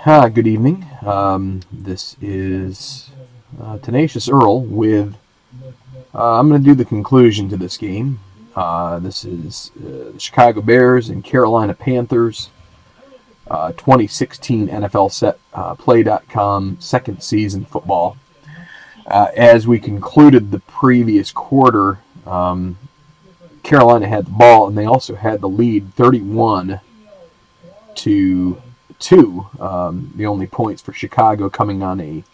Hi, good evening. This is Tenacious Earl with. I'm going to do the conclusion to this game. This is the Chicago Bears and Carolina Panthers 2016 NFL set play.com second season football. As we concluded the previous quarter, Carolina had the ball and they also had the lead 31 to 2. The only points for Chicago coming on a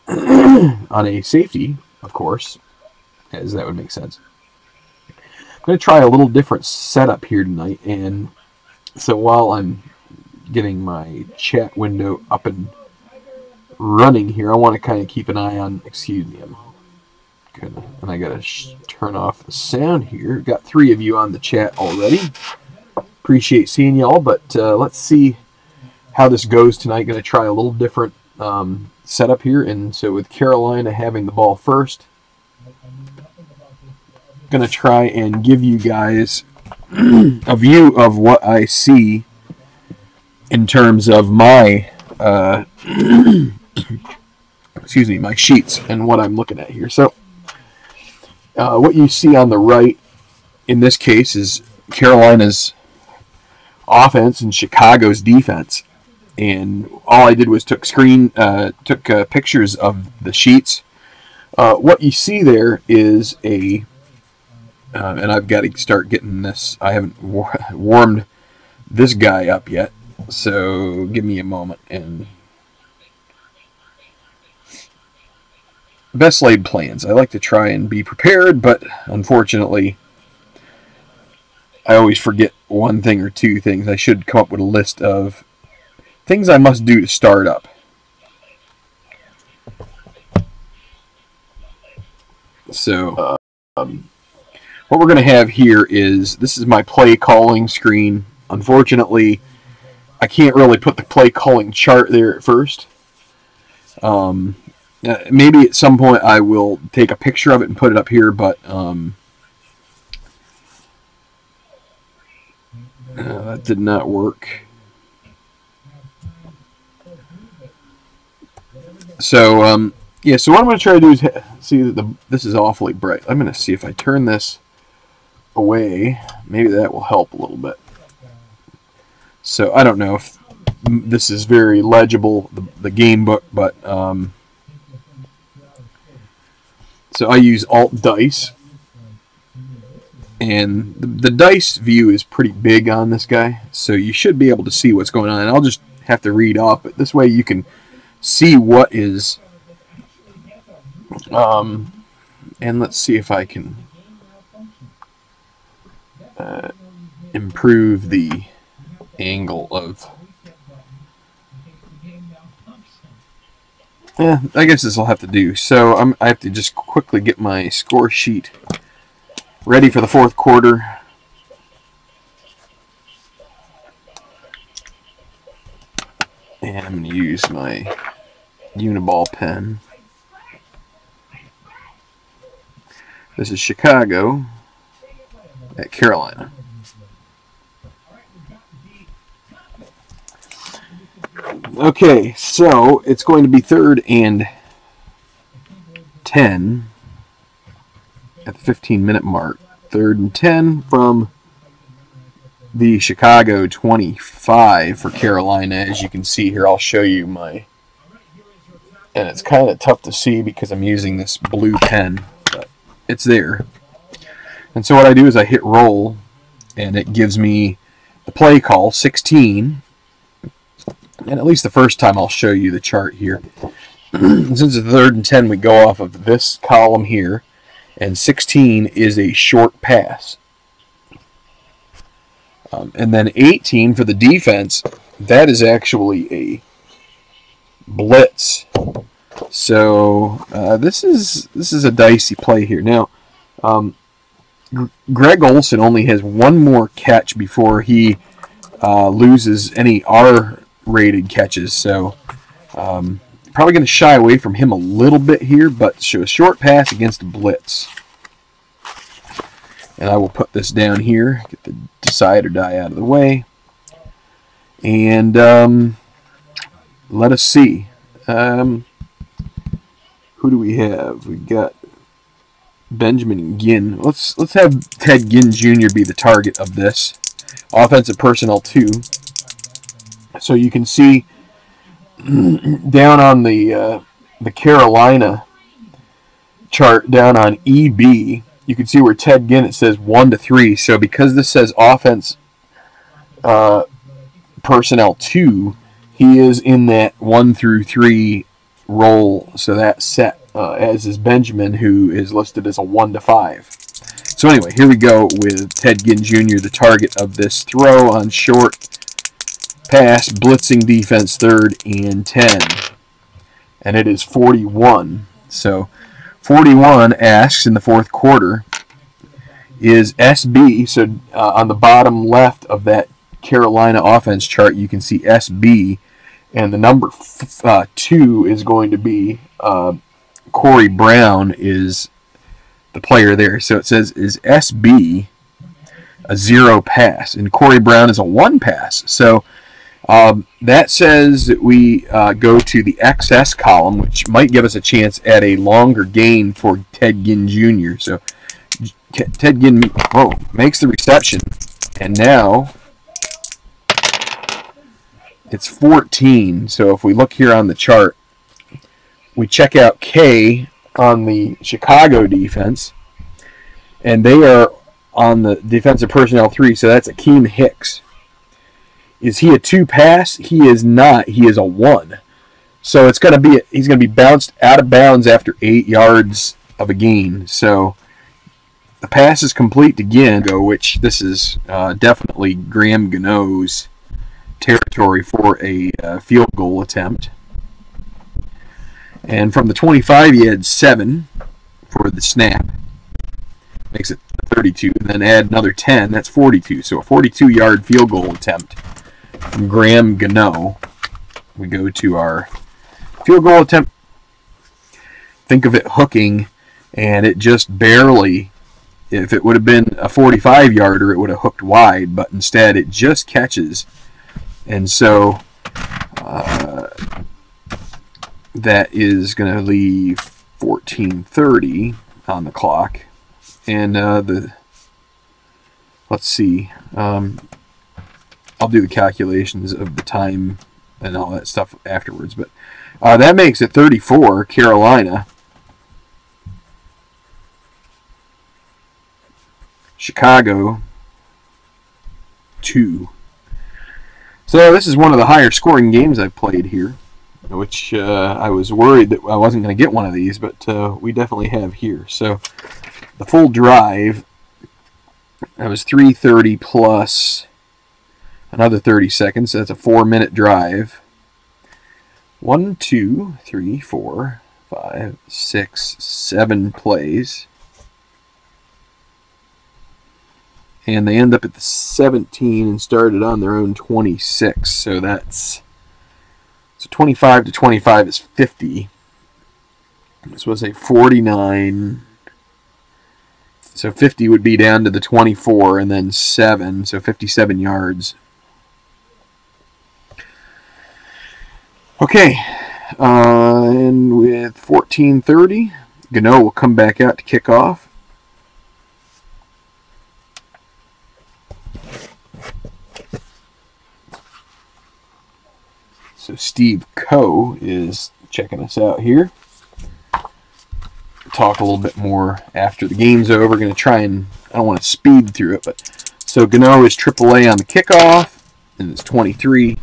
on a safety, of course, as that would make sense. I'm going to try a little different setup here tonight, and so while I'm getting my chat window up and running here, I want to kind of keep an eye on. Excuse me, I'm gonna, and I got to turn off the sound here. Got 3 of you on the chat already. Appreciate seeing y'all, but let's see how this goes tonight. Going to try a little different setup here, and so with Carolina having the ball first, going to try and give you guys a view of what I see in terms of my excuse me, my sheets and what I'm looking at here. So what you see on the right in this case is Carolina's offense and Chicago's defense. And all I did was took pictures of the sheets. What you see there is a, and I've got to start getting this. I haven't warmed this guy up yet, so give me a moment. And best laid plans. I like to try and be prepared, but unfortunately, I always forget one thing or two things. I should come up with a list of things I must do to start up. So, what we're going to have here is, this is my play calling screen. Unfortunately, I can't really put the play calling chart there at first. Maybe at some point I will take a picture of it and put it up here, but that did not work. So, yeah, so what I'm going to try to do is see that this is awfully bright. I'm going to see if I turn this away. Maybe that will help a little bit. So, I don't know if this is very legible, the game book, but so I use Alt Dice. And the dice view is pretty big on this guy, so you should be able to see what's going on. And I'll just have to read off, but this way you can see what is, and let's see if I can improve the angle of, I guess this will have to do. So I have to just quickly get my score sheet ready for the fourth quarter. And I'm going to use my Uniball pen. This is Chicago at Carolina. Okay, so it's going to be 3rd and 10 at the 15-minute mark. 3rd and 10 from the Chicago 25 for Carolina. As you can see here, I'll show you my, and it's kind of tough to see because I'm using this blue pen, but it's there. And so what I do is I hit roll, and it gives me the play call, 16. And at least the first time I'll show you the chart here. Since it's 3rd and 10, we go off of this column here, and 16 is a short pass. And then 18 for the defense, that is actually a blitz. So this is a dicey play here. Now, Greg Olsen only has one more catch before he loses any R-rated catches. So probably going to shy away from him a little bit here, but show a short pass against a blitz. And I will put this down here, get the decide or die out of the way. And let us see. Who do we have? We got Benjamin Ginn. Let's have Ted Ginn Jr. be the target of this. Offensive personnel 2. So you can see down on the Carolina chart, down on EB, you can see where Ted Ginn, it says 1 to 3. So because this says offense personnel 2, he is in that 1 through 3 role. So that's set, as is Benjamin, who is listed as a 1 to 5. So anyway, here we go with Ted Ginn Jr., the target of this throw on short pass, blitzing defense 3rd and 10. And it is 41. So 41 asks in the 4th quarter, is SB, so on the bottom left of that Carolina offense chart, you can see SB, and the number 2 is going to be Corey Brown is the player there. So it says, is SB a 0 pass? And Corey Brown is a 1 pass. So that says that we go to the XS column, which might give us a chance at a longer gain for Ted Ginn Jr. So Ted Ginn makes the reception, and now it's 14. So if we look here on the chart, we check out K on the Chicago defense, and they are on the defensive personnel 3, so that's Akeem Hicks. Is he a 2 pass? He is not. He is a 1. So it's going to be he's going to be bounced out of bounds after 8 yards of a gain. So the pass is complete to Ginn, which this is definitely Graham Gano's territory for a field goal attempt. And from the 25, he had 7 for the snap. Makes it 32. And then add another 10. That's 42. So a 42-yard field goal attempt from Graham Gano. We go to our field goal attempt. Think of it hooking, and it just barely, if it would have been a 45-yarder, it would have hooked wide, but instead it just catches. And so that is going to leave 14:30 on the clock. And let's see. I'll do the calculations of the time and all that stuff afterwards. But that makes it 34, Carolina. Chicago, 2. So this is one of the higher scoring games I've played here, which I was worried that I wasn't going to get one of these, but we definitely have here. So the full drive, that was 3:30 plus another 30 seconds. So that's a 4-minute drive. 1, 2, 3, 4, 5, 6, 7 plays. And they end up at the 17 and started on their own 26. So that's 25 to 25 is 50. This was a 49. So 50 would be down to the 24 and then 7. So 57 yards. Okay. And with 14:30, Gano will come back out to kick off. So Steve Coe is checking us out here. Talk a little bit more after the game's over. We're going to try and, I don't want to speed through it, but so Gano is AAA on the kickoff, and it's 23.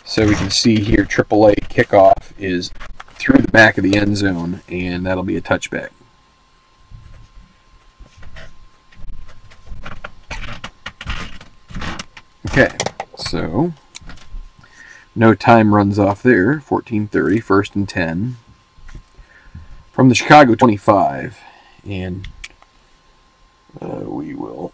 So we can see here AAA kickoff is through the back of the end zone, and that'll be a touchback. Okay, so no time runs off there. 14:30, 1st and 10. From the Chicago 25. And we will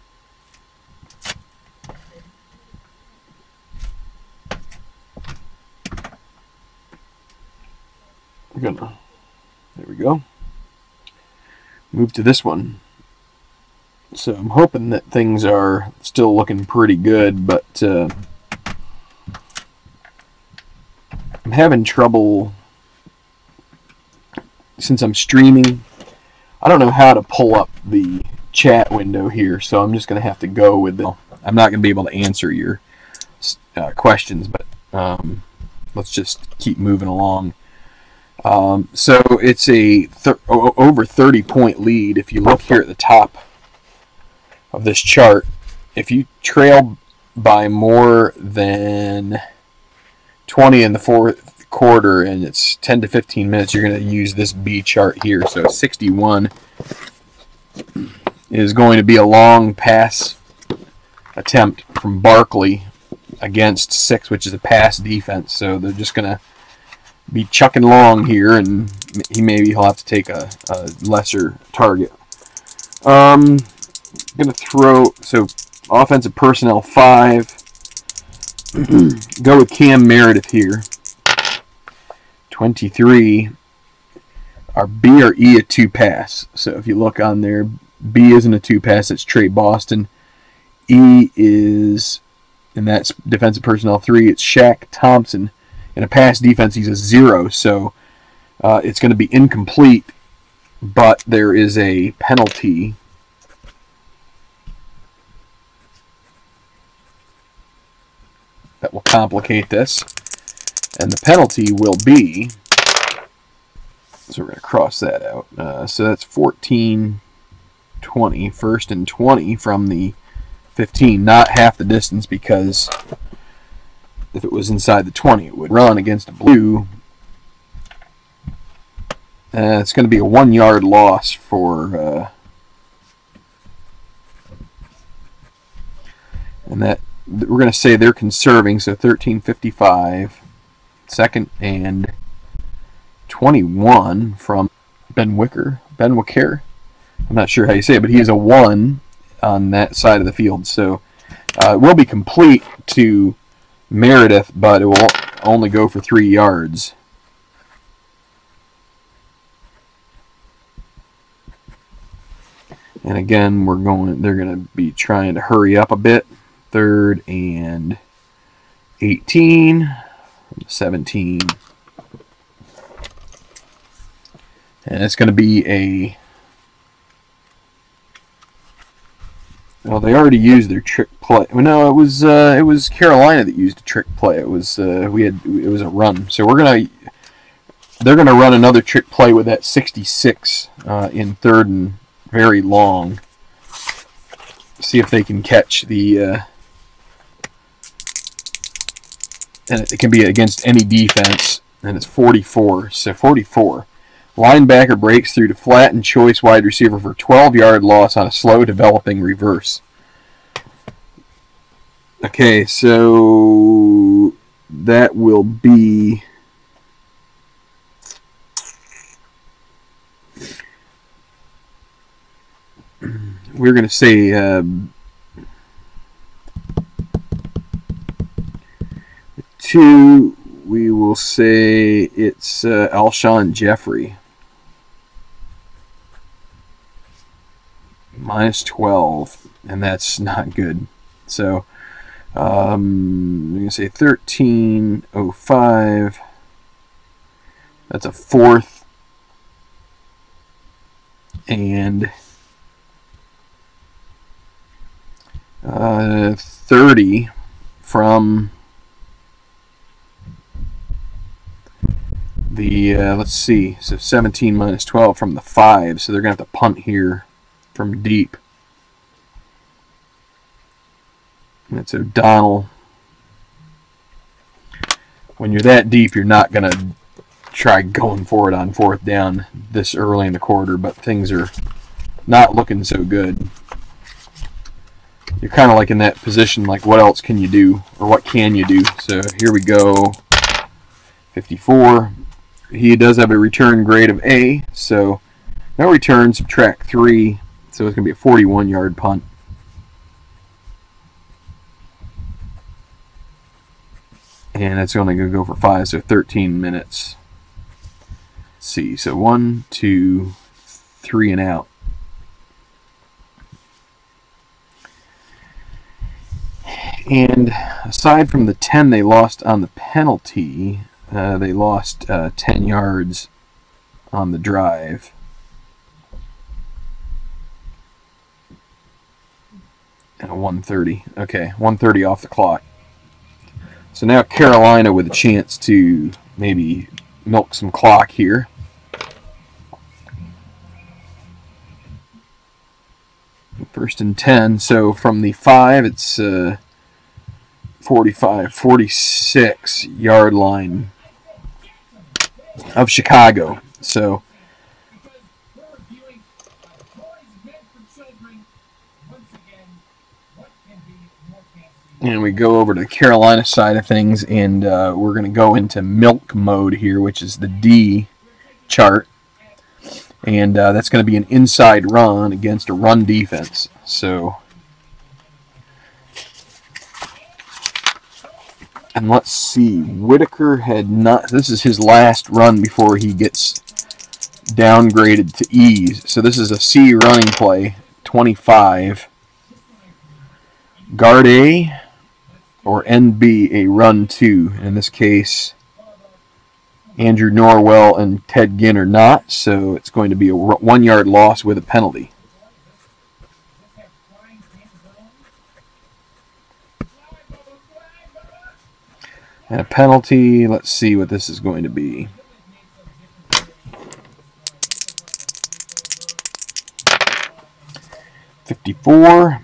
there we go. Move to this one. So I'm hoping that things are still looking pretty good, but I'm having trouble since I'm streaming. I don't know how to pull up the chat window here, so I'm just going to have to go with the. I'm not going to be able to answer your questions, but let's just keep moving along. So it's a over 30-point lead. If you look here at the top of this chart, if you trail by more than 20 in the fourth quarter and it's 10 to 15 minutes, you're going to use this B chart here. So 61 is going to be a long pass attempt from Barkley against 6, which is a pass defense. So they're just going to be chucking long here, and he'll have to take a lesser target. Going to throw, so offensive personnel 5. Go with Cam Meredith here. 23. Our B or E a 2-pass. So if you look on there, B isn't a 2-pass, it's Trey Boston. E is, and that's defensive personnel 3, it's Shaq Thompson. In a pass defense, he's a 0, so it's going to be incomplete, but there is a penalty. That will complicate this. And the penalty will be, so we're going to cross that out. So that's 14-20, 1st and 20 from the 15, not half the distance, because if it was inside the 20, it would run against a blue. It's going to be a 1-yard loss for, and that we're going to say they're conserving, so 13:55, 2nd and 21 from Ben Wicker. I'm not sure how you say it, but he is a 1 on that side of the field. So it will be complete to Meredith, but it will only go for 3 yards. And again, they're going to be trying to hurry up a bit. 3rd and 18, 17. And it's going to be well, they already used their trick play. No, it was Carolina that used a trick play. It was it was a run. So they're gonna run another trick play with that 66 in 3rd and very long. See if they can catch the. And it can be against any defense, and it's 44. So 44. Linebacker breaks through to flat and choice wide receiver for 12-yard loss on a slow developing reverse. Okay, so that will be we're going to say 2. We will say it's Alshon Jeffrey. -12, and that's not good. So I'm going to say 13:05. That's a 4th and 30 from the, let's see, so 17 -12 from the 5, so they're going to have to punt here from deep. And it's O'Donnell. When you're that deep, you're not going to try going for it on 4th down this early in the quarter, but things are not looking so good. You're kind of like in that position, like what else can you do, or what can you do? So here we go, 54. He does have a return grade of A, so no return, subtract 3, so it's going to be a 41-yard punt. And it's only going to go for 5, so 13 minutes. Let's see, so 1, 2, 3 and out. And aside from the 10 they lost on the penalty, They lost 10 yards on the drive. At 1:30. Okay, 1:30 off the clock. So now Carolina with a chance to maybe milk some clock here. First and 10. So from the 5, it's 45, 46 yard line of Chicago. So and we go over to the Carolina side of things, and we're going to go into milk mode here, which is the D chart. And that's going to be an inside run against a run defense. So, and let's see, Whitaker had not, this is his last run before he gets downgraded to E's. So this is a C running play, 25. Guard A or NB, a run 2. In this case, Andrew Norwell and Ted Ginn are not, so it's going to be a 1 yard loss with a penalty. And a penalty, let's see what this is going to be. $54.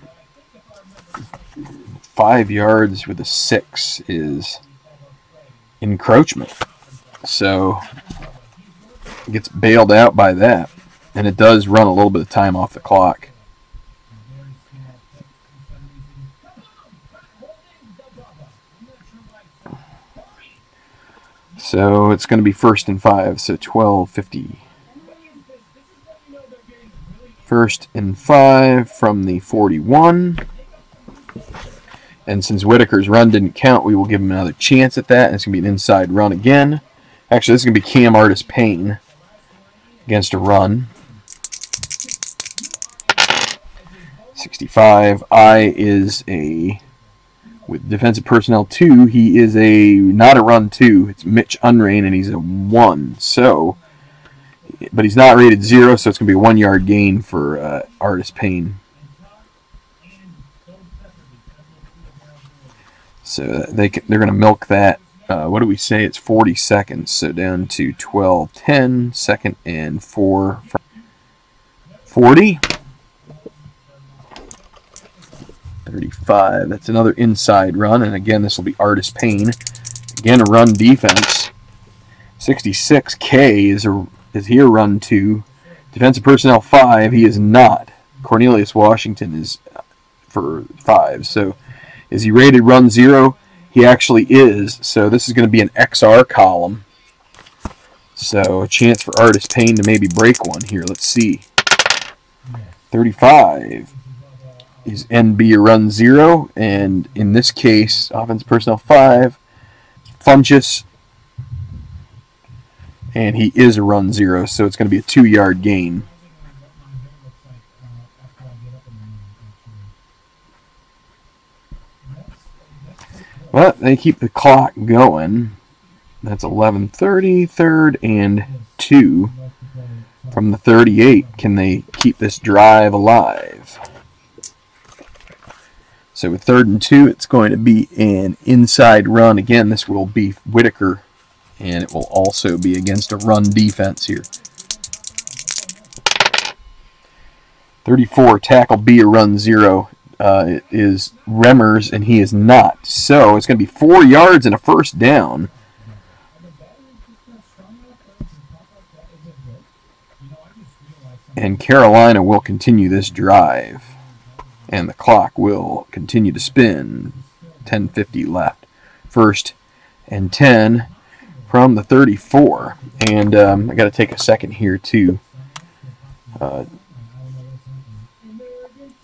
5 yards with a 6 is encroachment. So it gets bailed out by that. And it does run a little bit of time off the clock. So it's going to be first and 5. So 12:50. First and 5 from the 41. And since Whitaker's run didn't count, we will give him another chance at that. And it's going to be an inside run again. Actually, this is going to be Cam Artis-Payne against a run. 65. I is a, with defensive personnel 2, he is a, not a run 2. It's Mitch Unrain, and he's a 1. So, but he's not rated 0, so it's going to be a 1 yard gain for Artis-Payne. So they're going to milk that. What do we say? It's 40 seconds. So down to 12:10, second and 4. 40. 35. That's another inside run. And again, this will be Artis-Payne. Again, a run defense. 66K is he a run 2. Defensive personnel 5. He is not. Cornelius Washington is for 5. So is he rated run 0? He actually is. So this is going to be an XR column. So a chance for Artis-Payne to maybe break one here. Let's see. 35 is NB a run 0. And in this case, offensive personnel 5. Funchess. And he is a run 0. So it's going to be a 2 yard gain. But they keep the clock going. That's 11:30, third and 2 from the 38. Can they keep this drive alive? So with 3rd and 2, it's going to be an inside run. Again, this will be Whitaker, and it will also be against a run defense here. 34, tackle B, a run 0. It is Remmers, and he is not. So it's going to be 4 yards and a first down. And Carolina will continue this drive. And the clock will continue to spin. 10:50 left. First and 10 from the 34. And I got to take a second here to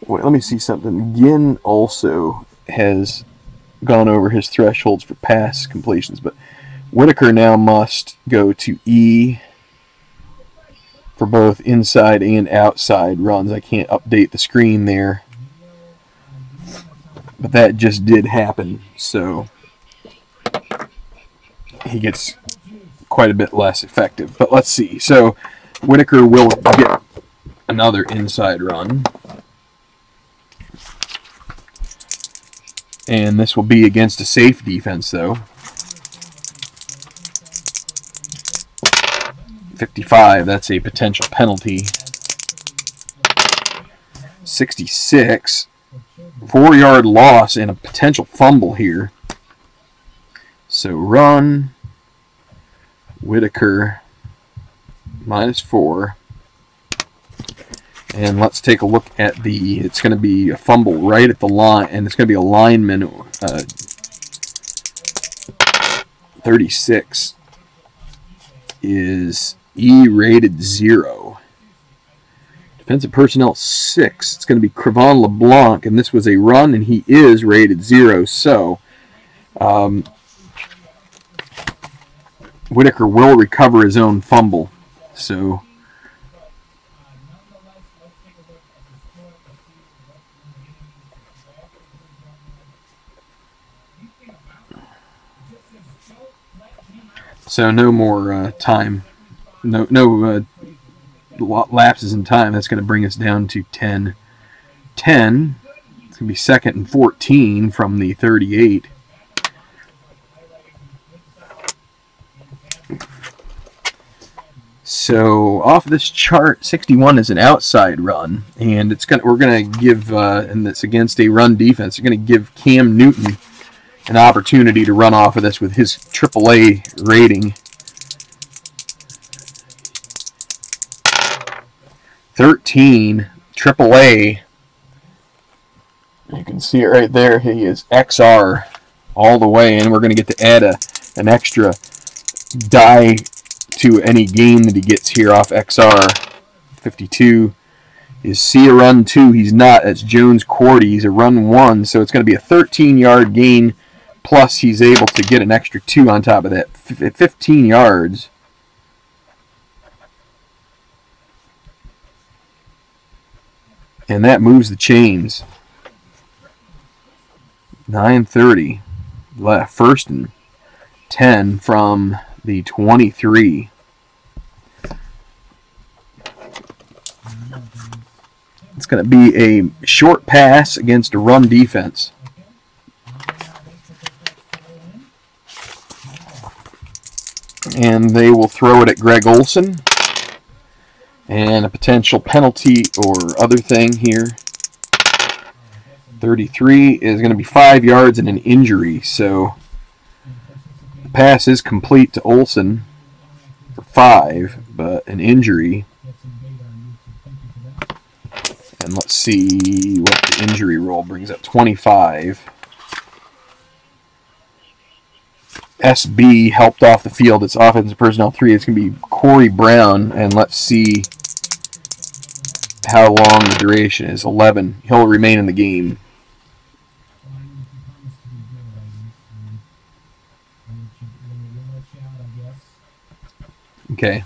wait, let me see something. Ginn also has gone over his thresholds for pass completions, but Whitaker now must go to E for both inside and outside runs. I can't update the screen there, but that just did happen. So he gets quite a bit less effective. But let's see. So Whitaker will get another inside run. And this will be against a safe defense, though. 55, that's a potential penalty. 66, 4-yard loss and a potential fumble here. So run, Whitaker, -4. And let's take a look at it's going to be a fumble right at the line, and it's going to be a lineman, 36 is E-rated 0. Defensive personnel 6, it's going to be Crevon LeBlanc, and this was a run, and he is rated 0, so Whitaker will recover his own fumble. So no more time, no lapses in time. That's going to bring us down to 10. It's going to be 2nd and 14 from the 38. So off of this chart, 61 is an outside run, and we're going to give, and it's against a run defense. We're going to give Cam Newton an opportunity to run off of this with his AAA rating. 13, AAA. You can see it right there. He is XR all the way, and we're going to get to add an extra die to any gain that he gets here off XR. 52 is C a run 2. He's not. That's Jones Cordy. He's a run 1, so it's going to be a 13-yard gain, plus he's able to get an extra 2 on top of that. 15 yards. And that moves the chains. 9:30 left. 1st and 10 from the 23. It's going to be a short pass against a run defense. And they will throw it at Greg Olsen. And a potential penalty or other thing here. 33 is going to be 5 yards and an injury. So the pass is complete to Olsen for 5, but an injury. And let's see what the injury roll brings up. 25. SB helped off the field. It's offensive personnel 3. It's going to be Corey Brown, and let's see how long the duration is. 11. He'll remain in the game. Okay.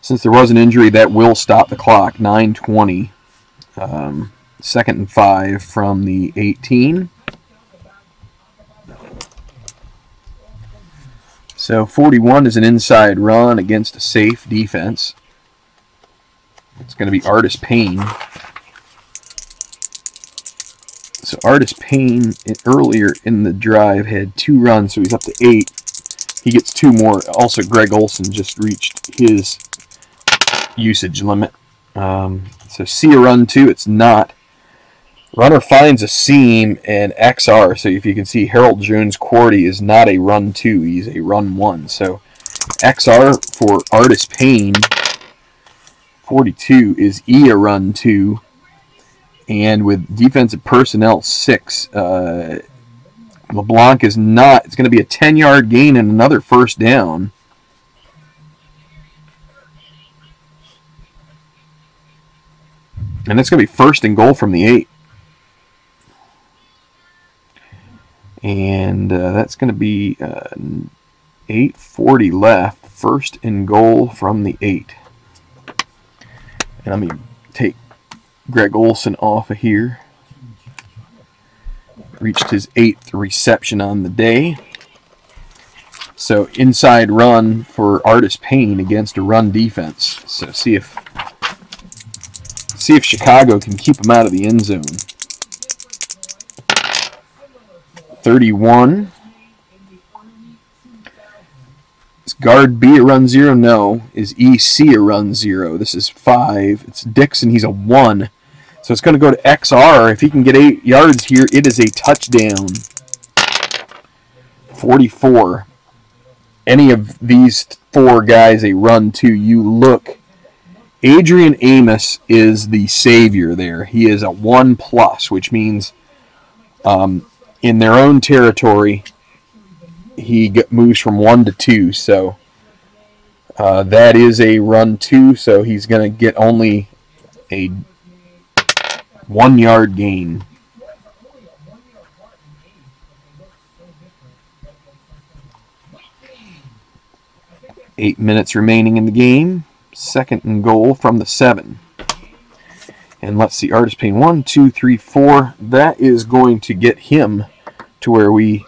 Since there was an injury, that will stop the clock. 9:20. 2nd and 5 from the 18. So 41 is an inside run against a safe defense. It's going to be Artis Payne. So Artis Payne earlier in the drive had 2 runs, so he's up to 8. He gets 2 more. Also, Greg Olsen just reached his usage limit. So C a run 2, it's not. Runner finds a seam and XR. So if you can see, Harold Jones Cordy is not a run 2, he's a run 1. So XR for Artis Payne. 42 is E a run 2. And with defensive personnel 6, LeBlanc is not. It's going to be a 10-yard gain and another 1st down. And it's going to be 1st and goal from the 8. And that's going to be 8:40 left. 1st and goal from the 8. And let me take Greg Olsen off of here. Reached his 8th reception on the day. So inside run for Artis Payne against a run defense. So see if Chicago can keep him out of the end zone. 31. Is guard B a run 0? No. Is EC a run 0? This is 5. It's Dixon. He's a 1. So it's going to go to XR. If he can get 8 yards here, it is a touchdown. 44. Any of these 4 guys a run 2, you look. Adrian Amos is the savior there. He is a 1+, which means in their own territory, he moves from 1 to 2. So that is a run 2. So he's going to get only a 1-yard gain. 8 minutes remaining in the game. 2nd and goal from the 7. And let's see, Artis Payne 1, 2, 3, 4. That is going to get him to where we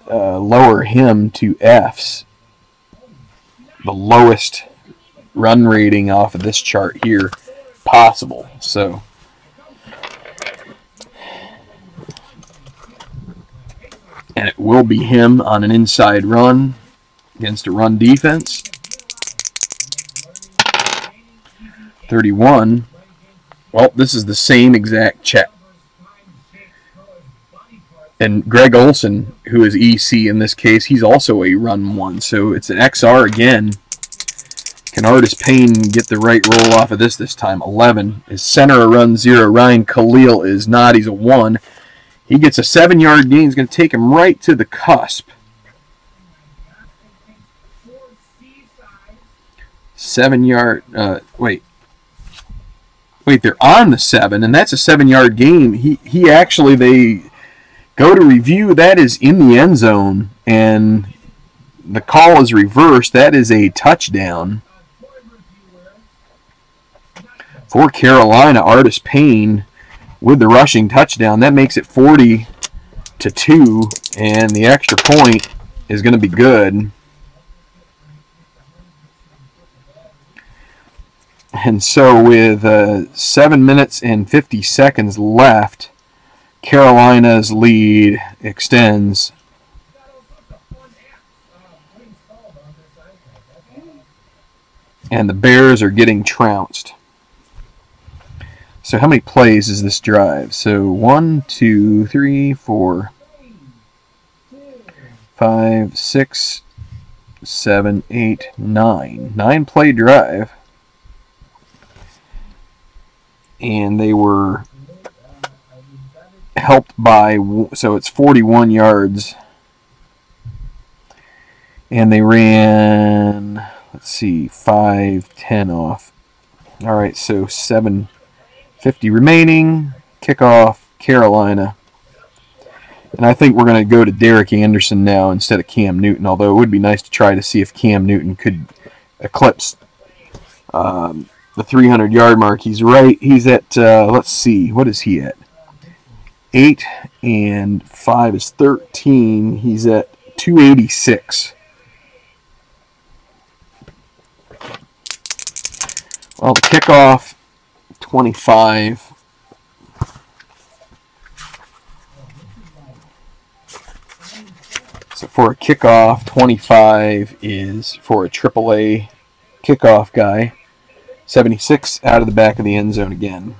lower him to Fs. The lowest run rating off of this chart here possible. So and it will be him on an inside run against a run defense. 31. Well, this is the same exact check. And Greg Olson, who is EC in this case, he's also a run 1. So it's an XR again. Can Artis Payne get the right roll off of this time? 11. Is center a run 0? Ryan Khalil is not. He's a 1. He gets a 7-yard gain. He's going to take him right to the cusp. 7-yard. Wait, they're on the 7, and that's a 7-yard gain. He actually, they go to review. That is in the end zone, and the call is reversed. That is a touchdown for Carolina. Artis Payne with the rushing touchdown. That makes it 40-2, and the extra point is going to be good. And so with 7 minutes and 50 seconds left, Carolina's lead extends. And the Bears are getting trounced. So how many plays is this drive? So 1, 2, 3, 4, 5, 6, 7, 8, 9. 9-play drive. And they were helped by, so it's 41 yards. And they ran, let's see, 5-10 off. All right, so 7:50 remaining. Kickoff, Carolina. And I think we're going to go to Derek Anderson now instead of Cam Newton, although it would be nice to try to see if Cam Newton could eclipse the 300-yard mark. He's right. He's at, let's see, what is he at? 8 and 5 is 13. He's at 286. Well, the kickoff, 25. So for a kickoff, 25 is for a AAA kickoff guy. 76 out of the back of the end zone again.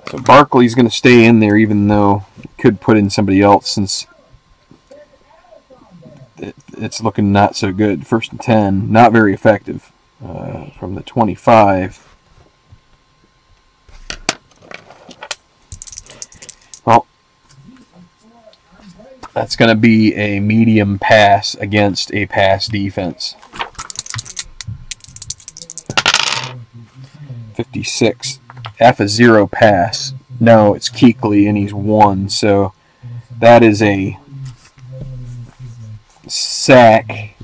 So Barkley's going to stay in there, even though he could put in somebody else since it's looking not so good. 1st and 10, not very effective from the 25. Well, that's going to be a medium pass against a pass defense. 56. F a 0 pass. No, it's Kuechly, and he's 1. So that is a sack.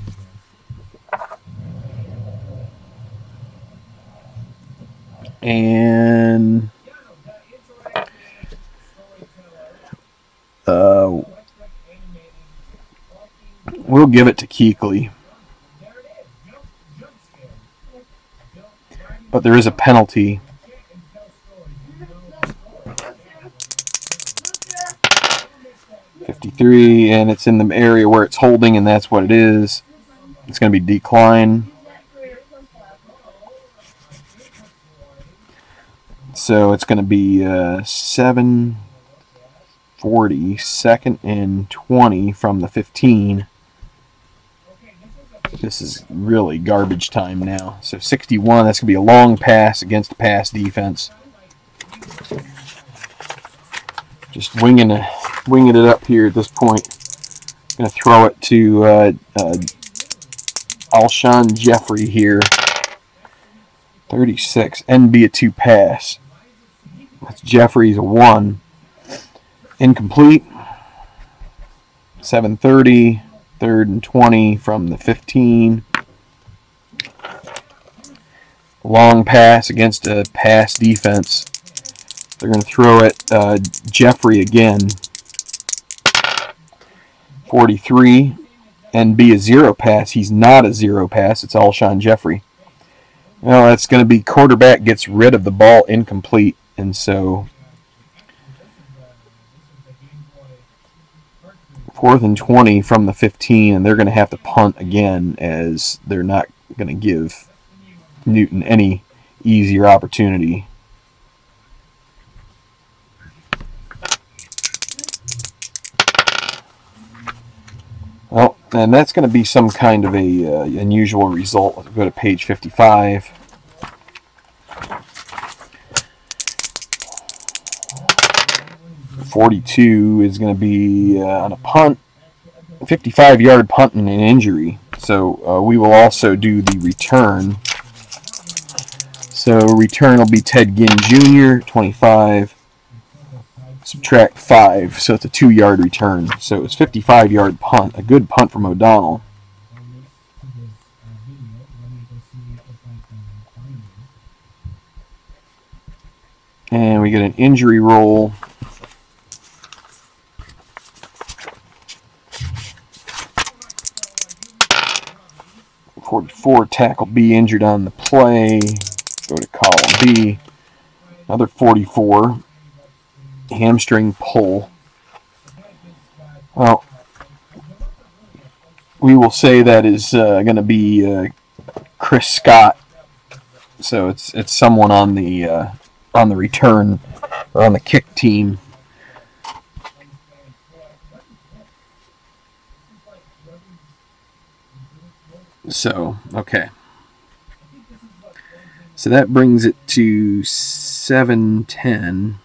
And we'll give it to Kuechly. But there is a penalty. .53, and it's in the area where it's holding, and that's what it is. It's going to be decline. So it's going to be 7:40, 2nd and 20 from the 15. This is really garbage time now. So 61, that's going to be a long pass against the pass defense. Just winging it up here at this point. Going to throw it to Alshon Jeffrey here. 36, NB a 2 pass. That's Jeffrey's a 1. Incomplete. 7:30, 3rd and 20 from the 15. Long pass against a pass defense. They're going to throw it Jeffrey again. 43, NB a 0 pass. He's not a 0 pass. It's Alshon Jeffrey. Well, that's going to be quarterback gets rid of the ball, incomplete. And so 4th and 20 from the 15, and they're going to have to punt again as they're not going to give Newton any easier opportunity. Well, and that's going to be some kind of a unusual result. Let's go to page 55. .42 is going to be on a punt, 55-yard punt and an injury. So we will also do the return. So return will be Ted Ginn Jr., 25, subtract 5, so it's a 2-yard return. So it's 55-yard punt, a good punt from O'Donnell. And we get an injury roll. .44, tackle B injured on the play. Go to column B. Another 44, hamstring pull. Well, we will say that is going to be Chris Scott. So it's someone on the return or on the kick team. So, okay. So that brings it to 7:10.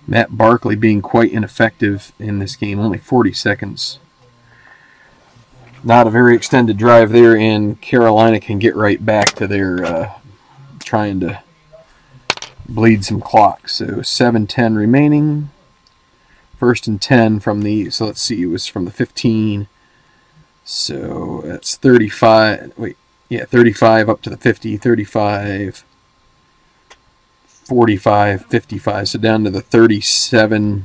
Matt Barkley being quite ineffective in this game, only 40 seconds. Not a very extended drive there, and Carolina can get right back to their trying to bleed some clock. So 7:10 remaining. 1st and 10 from the, so let's see, it was from the 15. So that's 35, 35 up to the 50, 35, 45, 55. So down to the 37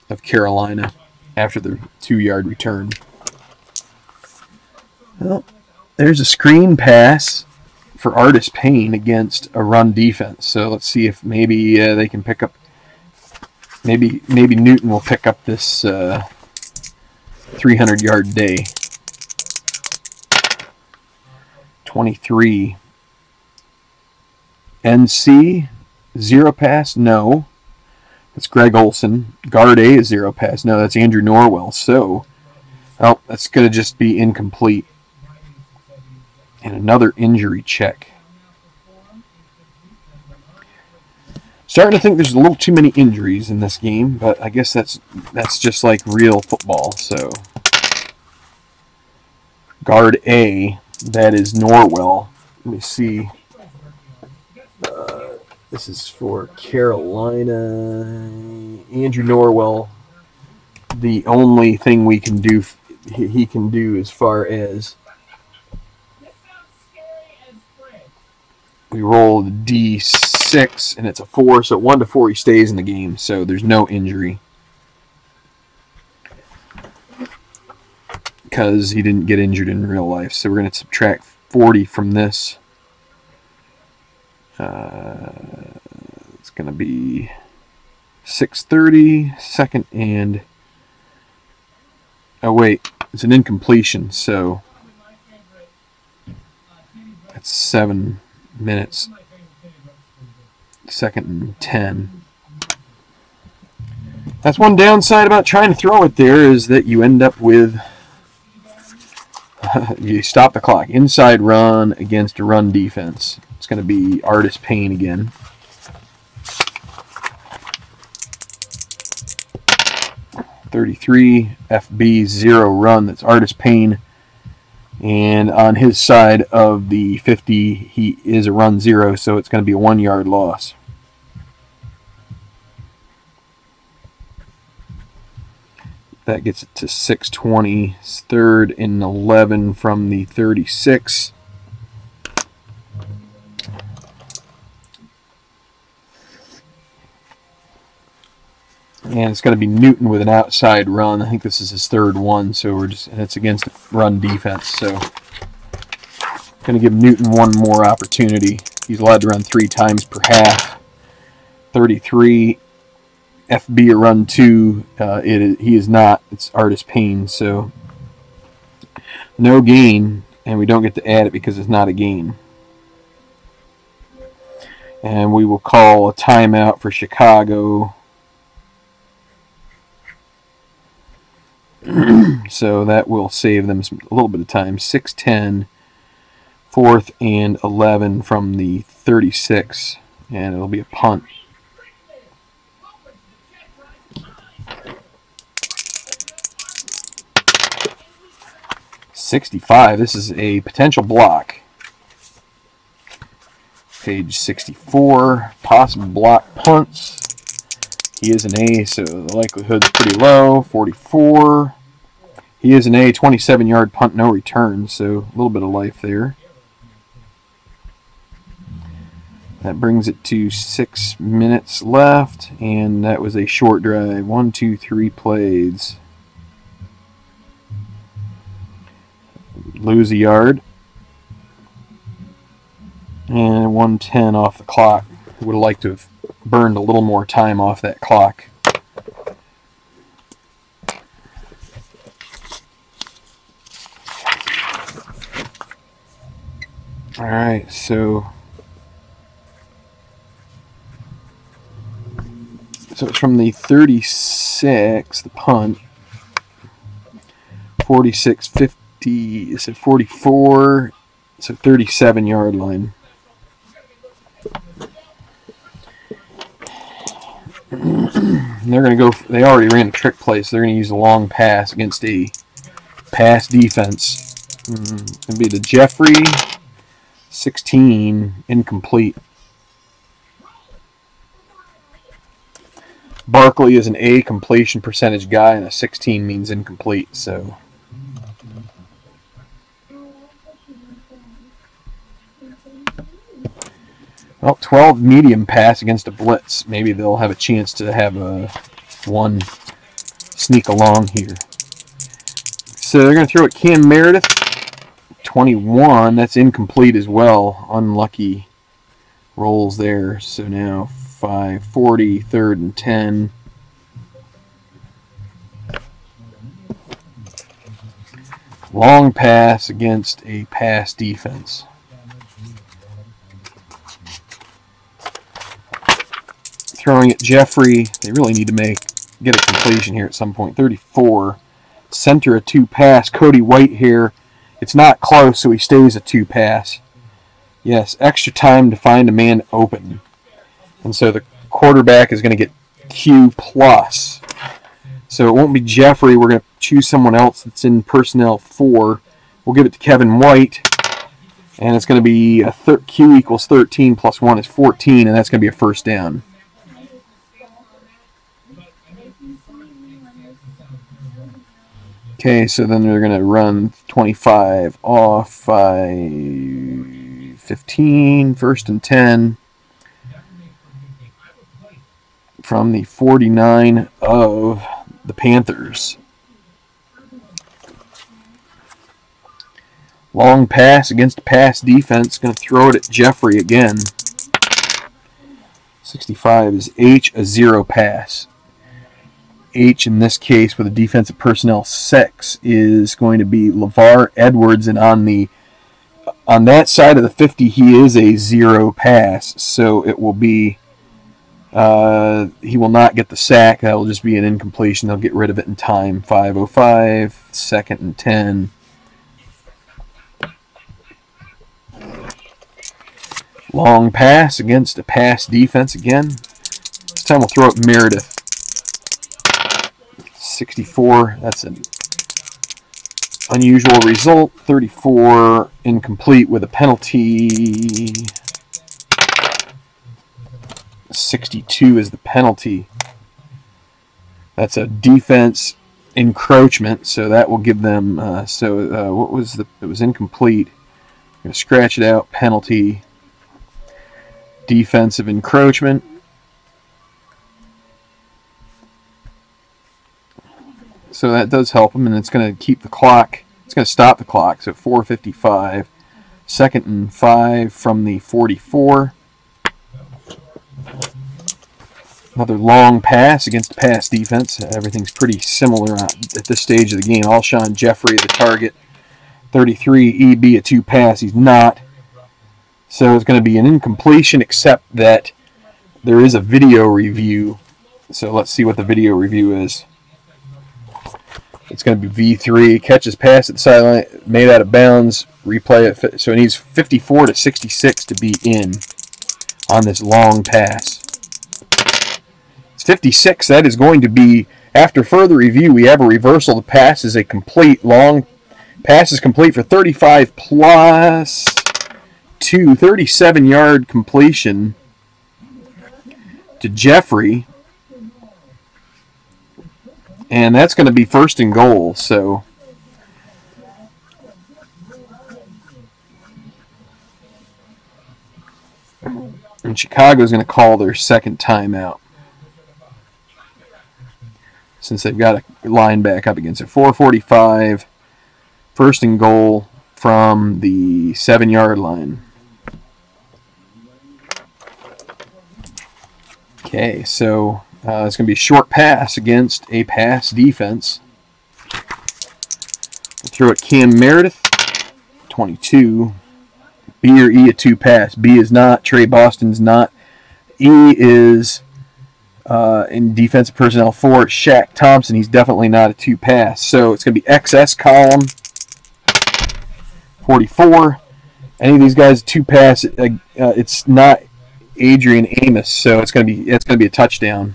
of Carolina after the 2-yard return. Well, there's a screen pass for Artis Payne against a run defense. So let's see if maybe they can pick up. Maybe Newton will pick up this 300-yard day. 23. NC, 0 pass? No. That's Greg Olson. Guard A is 0 pass. No, that's Andrew Norwell. So, oh, that's going to just be incomplete. And another injury check. Starting to think there's a little too many injuries in this game, but I guess that's just like real football. So, guard A, that is Norwell. Let me see. This is for Carolina. Andrew Norwell the only thing we can do, he can do as far as we roll the D6 and it's a 4, so 1 to 4 he stays in the game, so there's no injury because he didn't get injured in real life. So we're going to subtract 40 from this. It's going to be 630, second, and oh wait, it's an incompletion, so that's 7 minutes, second and 10. That's one downside about trying to throw it there, is that you end up with you stop the clock. Inside run against a run defense. It's going to be Artist Payne again. .33 FB 0 run. That's Artist Payne. And on his side of the 50, he is a run 0, so it's going to be a 1-yard loss. That gets it to 6:20. Third and 11 from the 36. And it's going to be Newton with an outside run. I think this is his third one, so it's against a run defense. So going to give Newton one more opportunity. He's allowed to run 3 times per half. 33. FB a run 2. He is not. It's Artist Payne, so no gain, and we don't get to add it because it's not a gain. And we will call a timeout for Chicago. So that will save them a little bit of time. 6:10, 4th and 11 from the 36, and it'll be a punt. .65. This is a potential block. Page 64. Possible block punts. He is an A, so the likelihood's pretty low. 44. He is an A. 27-yard punt, no return, so a little bit of life there. That brings it to 6 minutes left, and that was a short drive. 1, 2, 3 plays. Lose a yard. And 1:10 off the clock. Would have liked to have burned a little more time off that clock. Alright, so it's from the 36, the punt. 46, 50. Is it 44? It's a 37-yard line. They're going to go. They already ran a trick play, so they're going to use a long pass against a pass defense. It'll be to Jeffrey. 16, incomplete. Barkley is an A completion percentage guy, and a 16 means incomplete. So. Well, 12 medium pass against a blitz. Maybe they'll have a chance to have one sneak along here. So they're going to throw at Cam Meredith. 21. That's incomplete as well. Unlucky rolls there. So now 5:40, 3rd and 10. Long pass against a pass defense. Throwing at Jeffrey. They really need to get a completion here at some point. 34. Center a 2-pass. Cody Whitehair. It's not close, so he stays a 2-pass. Yes, extra time to find a man open. And so the quarterback is going to get Q+. So it won't be Jeffrey. We're going to choose someone else that's in personnel 4. We'll give it to Kevin White. And it's going to be Q equals 13 plus 1 is 14, and that's going to be a first down. Okay, so then they're going to run 25 off by 15, first and 10 from the 49 of the Panthers. Long pass against pass defense. Going to throw it at Jeffrey again. 65 is H, a zero pass. H in this case with a defensive personnel 6 is going to be LeVar Edwards, and on that side of the 50 he is a zero pass, so it will be he will not get the sack. That will just be an incompletion. They'll get rid of it in time. 5:05, second and 10. Long pass against a pass defense again. This time we'll throw it Meredith. 64, that's an unusual result. 34, incomplete with a penalty. 62 is the penalty. That's a defense encroachment, so that will give them, what was it was incomplete. I'm going to scratch it out, penalty, defensive encroachment. So that does help them, and it's going to keep the clock, it's going to stop the clock, so 4:55, second and 5 from the 44. Another long pass against pass defense. Everything's pretty similar at this stage of the game. Alshon Jeffrey, the target. 33, EB, a 2 pass. He's not. So it's going to be an incompletion, except that there is a video review. So let's see what the video review is. It's going to be V3. Catches pass at the sideline, made out of bounds. Replay it. So it needs 54 to 66 to be in on this long pass. 56, that is going to be, after further review, we have a reversal. The pass is a complete, long pass is complete for 35 plus 2, 37-yard completion to Jeffrey. And that's going to be first and goal, so and Chicago's going to call their second timeout, since they've got a line back up against it. 4:45, first and goal from the 7-yard line. Okay, so it's going to be a short pass against a pass defense. We'll throw it Cam Meredith, 22. B or E, a 2 pass. B is not. Trey Boston's not. E is in defensive personnel 4, Shaq Thompson. He's definitely not a 2 pass. So it's going to be XS column, 44. Any of these guys 2 pass. It's not Adrian Amos, so it's going to be a touchdown.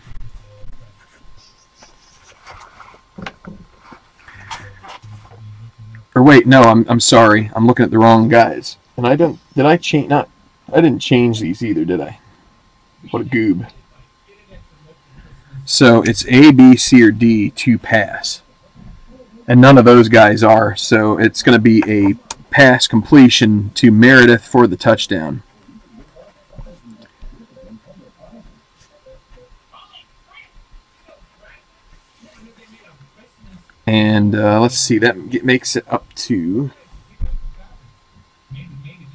Or wait, no, I'm sorry. I'm looking at the wrong guys. And I didn't change these either, did I? What a goob. So it's A, B, C, or D 2 pass. And none of those guys are. So it's going to be a pass completion to Meredith for the touchdown. And let's see, that makes it up to...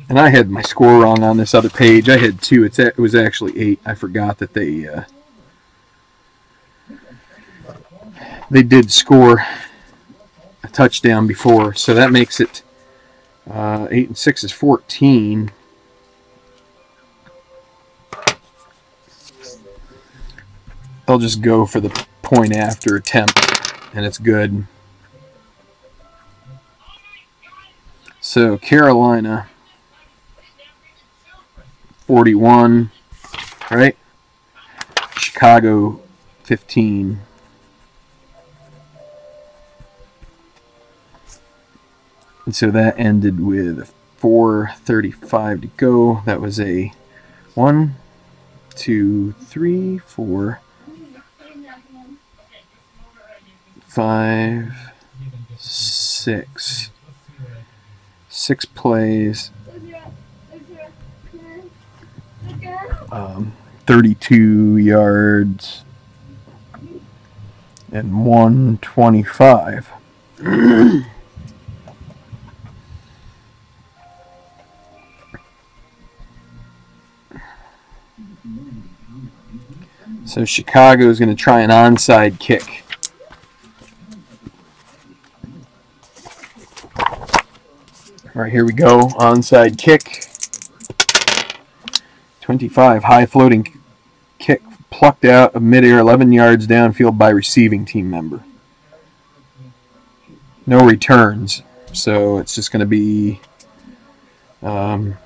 And I had my score wrong on this other page. I had 2. It was actually 8. I forgot that they did score a touchdown before. So that makes it 8 and 6 is 14. They'll just go for the point after attempt, and it's good. So Carolina 41, right? Chicago 15. And so that ended with 4:35 to go. That was a 1, 2, 3, 4, 5, 6 plays, 32 yards, and 125. So Chicago is going to try an onside kick. All right, here we go. Onside kick. 25, high floating kick plucked out of midair 11 yards downfield by receiving team member. No returns, so it's just going to be, and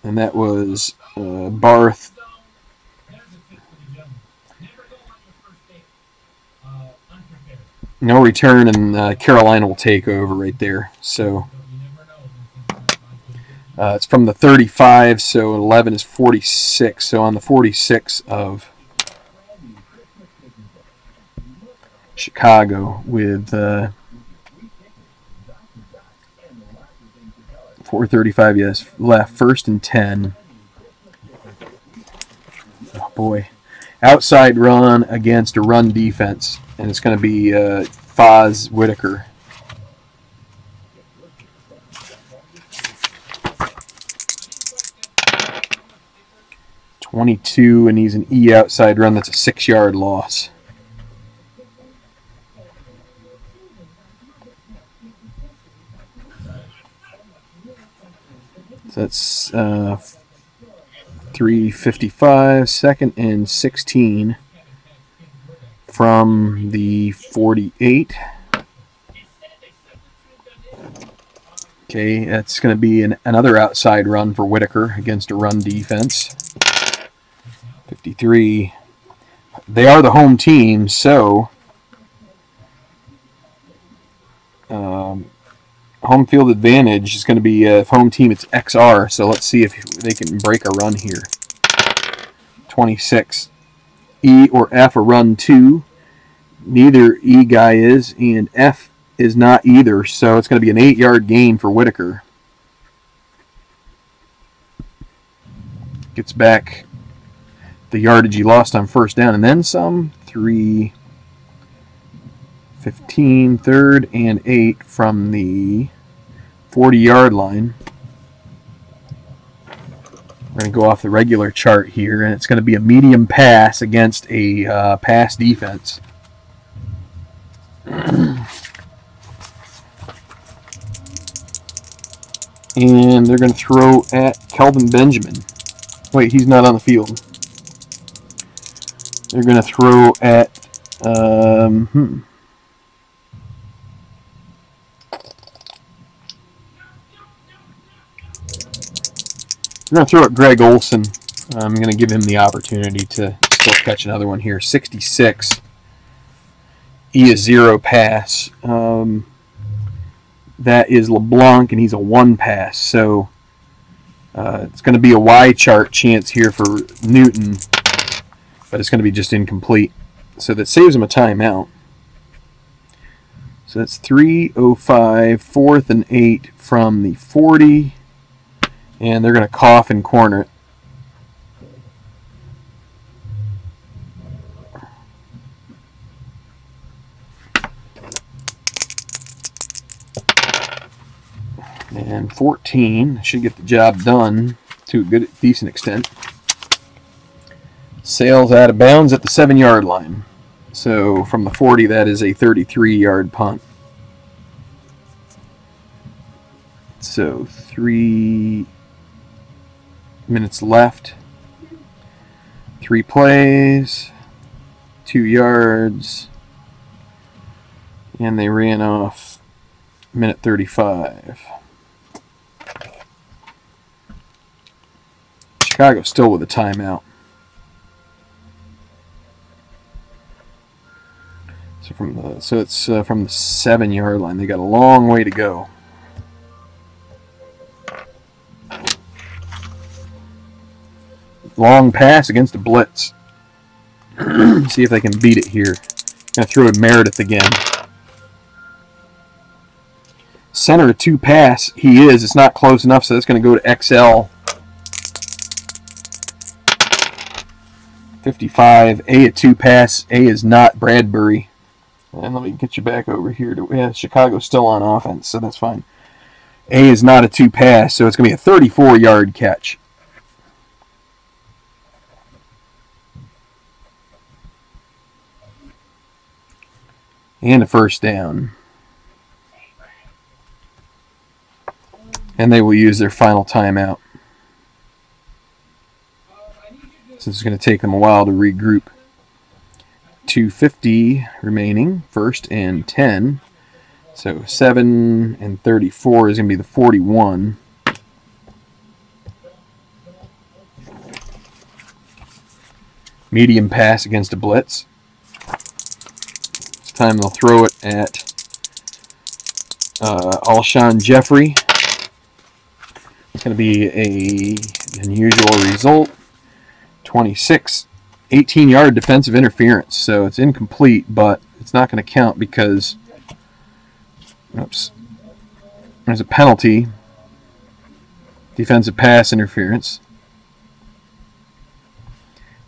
that was Barth. No return, and Carolina will take over right there. So it's from the 35, so 11 is 46. So on the 46 of Chicago with 4:35, yes, left, 1st and 10. Oh boy. Outside run against a run defense, and it's going to be Foz Whitaker. .22, and he's an E outside run. That's a 6-yard loss. So that's 3:55, 2nd and 16 from the 48. Okay, that's going to be another outside run for Whitaker against a run defense. 53. They are the home team, so home field advantage is going to be home team. It's XR, so let's see if they can break a run here. 26. E or F a run 2. Neither E guy is, and F is not either, so it's going to be an 8-yard gain for Whitaker. Gets back the yardage he lost on 1st down, and then some. 3, 15, 3rd and 8 from the 40-yard line. We're going to go off the regular chart here, and it's going to be a medium pass against a pass defense. And they're going to throw at Kelvin Benjamin. Wait, he's not on the field. They're going to throw at They're going to throw at Greg Olson. I'm going to give him the opportunity to still catch another one here. 66. E is 0 pass. That is LeBlanc, and he's a 1 pass. So it's going to be a Y chart chance here for Newton, but it's going to be just incomplete. So that saves him a timeout. So that's 3:05, 4th and 8 from the 40. And they're going to cough and corner it. And 14 should get the job done to a decent extent. Sails out of bounds at the 7-yard line. So from the 40, that is a 33-yard punt. So 3 minutes left. 3 plays, 2 yards, and they ran off minute 35. Chicago still with a timeout. So it's from the 7-yard line. They got a long way to go. Long pass against a blitz. See if they can beat it here. Going to throw to Meredith again. center a 2 pass. He is. It's not close enough, so that's going to go to XL. 55. A a 2 pass. A is not Bradbury. And let me get you back over here. Yeah, Chicago's still on offense, so that's fine. A is not a 2 pass, so it's going to be a 34-yard catch. And a first down. And they will use their final timeout, since it's going to take them a while to regroup. 2:50 remaining, 1st and 10. So 7 and 34 is going to be the 41. Medium pass against a blitz. This time they'll throw it at Alshon Jeffrey. It's going to be an unusual result. 26. 18-yard defensive interference. So it's incomplete, but it's not going to count because there's a penalty. Defensive pass interference.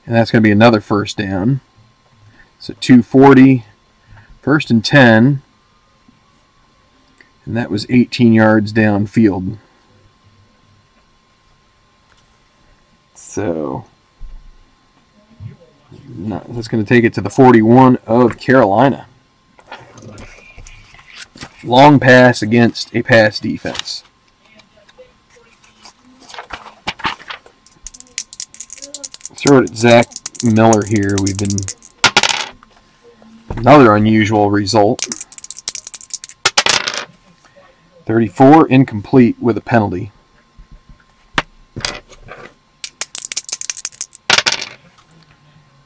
And that's going to be another first down. So 2:40. 1st and 10. And that was 18 yards downfield. So that's going to take it to the 41 of Carolina. Long pass against a pass defense. Throw it at Zach Miller here. We've been another unusual result. 34, incomplete with a penalty.